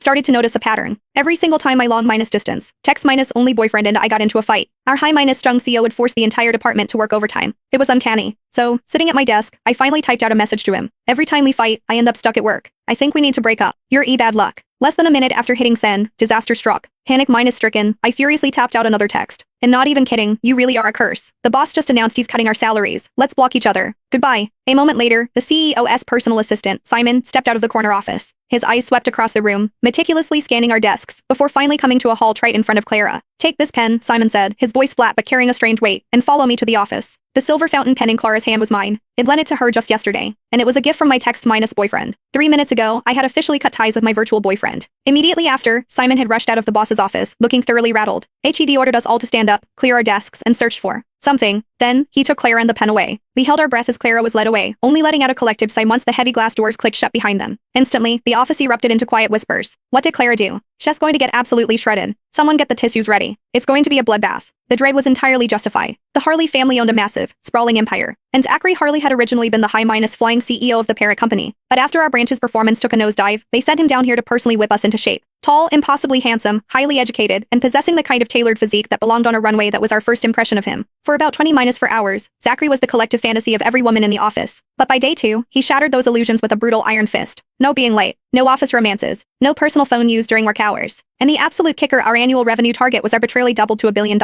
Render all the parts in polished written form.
started to notice a pattern. Every single time my long minus distance, text minus only boyfriend and I got into a fight, our high minus strung CEO would force the entire department to work overtime. It was uncanny. So, sitting at my desk, I finally typed out a message to him. Every time we fight, I end up stuck at work. I think we need to break up. You're bad luck. Less than a minute after hitting send, disaster struck. Panic minus stricken, I furiously tapped out another text. And not even kidding, you really are a curse. The boss just announced he's cutting our salaries. Let's block each other. Goodbye. A moment later, the CEO's personal assistant, Simon, stepped out of the corner office. His eyes swept across the room, meticulously scanning our desks, before finally coming to a halt right in front of Clara. Take this pen, Simon said, his voice flat but carrying a strange weight, and follow me to the office. The silver fountain pen in Clara's hand was mine. I'd lent it to her just yesterday, and it was a gift from my text minus boyfriend. 3 minutes ago, I had officially cut ties with my virtual boyfriend. Immediately after, Simon had rushed out of the boss's office, looking thoroughly rattled. HED ordered us all to stand up, clear our desks, and search for something. Then, he took Clara and the pen away. We held our breath as Clara was led away, only letting out a collective sigh once the heavy glass doors clicked shut behind them. Instantly, the office erupted into quiet whispers. What did Clara do? She's going to get absolutely shredded. Someone get the tissues ready. It's going to be a bloodbath. The dread was entirely justified. The Harley family owned a massive, sprawling empire, and Zachary Harley had originally been the high-minus flying CEO of the parent company. But after our branch's performance took a nosedive, they sent him down here to personally whip us into shape. Tall, impossibly handsome, highly educated, and possessing the kind of tailored physique that belonged on a runway that was our first impression of him. For about 20-4 hours, Zachary was the collective fantasy of every woman in the office. But by day 2, he shattered those illusions with a brutal iron fist. No being late, no office romances, no personal phone used during work hours. And the absolute kicker, our annual revenue target was arbitrarily doubled to $1 billion.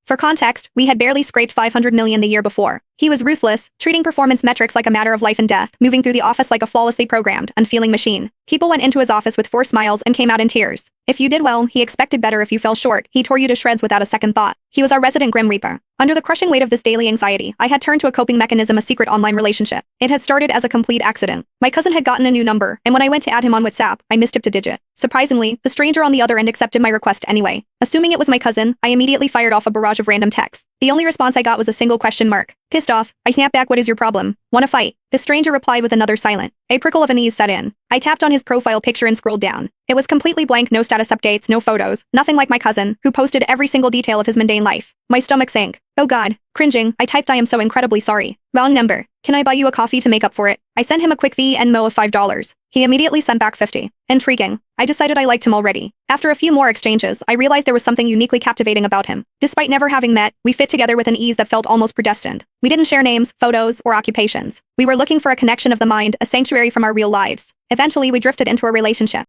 For context, we had barely scraped $500 million the year before. He was ruthless, treating performance metrics like a matter of life and death, moving through the office like a flawlessly programmed, unfeeling machine. People went into his office with forced smiles and came out in tears. If you did well, he expected better. If you fell short, he tore you to shreds without a second thought. He was our resident Grim Reaper. Under the crushing weight of this daily anxiety, I had turned to a coping mechanism, a secret online relationship. It had started as a complete accident. My cousin had gotten a new number, and when I went to add him on WhatsApp, I mistyped a digit. Surprisingly, the stranger on the other end accepted my request anyway. Assuming it was my cousin, I immediately fired off a barrage of random texts. The only response I got was a single question mark. Pissed off, I snapped back, what is your problem? Wanna fight? The stranger replied with another silent. A prickle of unease set in. I tapped on his profile picture and scrolled down. It was completely blank, no status updates, no photos, nothing like my cousin, who posted every single detail of his mundane life. My stomach sank. Oh God. Cringing, I typed, I am so incredibly sorry. Wrong number. Can I buy you a coffee to make up for it? I sent him a quick Venmo of $5. He immediately sent back 50. Intriguing. I decided I liked him already. After a few more exchanges, I realized there was something uniquely captivating about him. Despite never having met, we fit together with an ease that felt almost predestined. We didn't share names, photos, or occupations. We were looking for a connection of the mind, a sanctuary from our real lives. Eventually, we drifted into a relationship.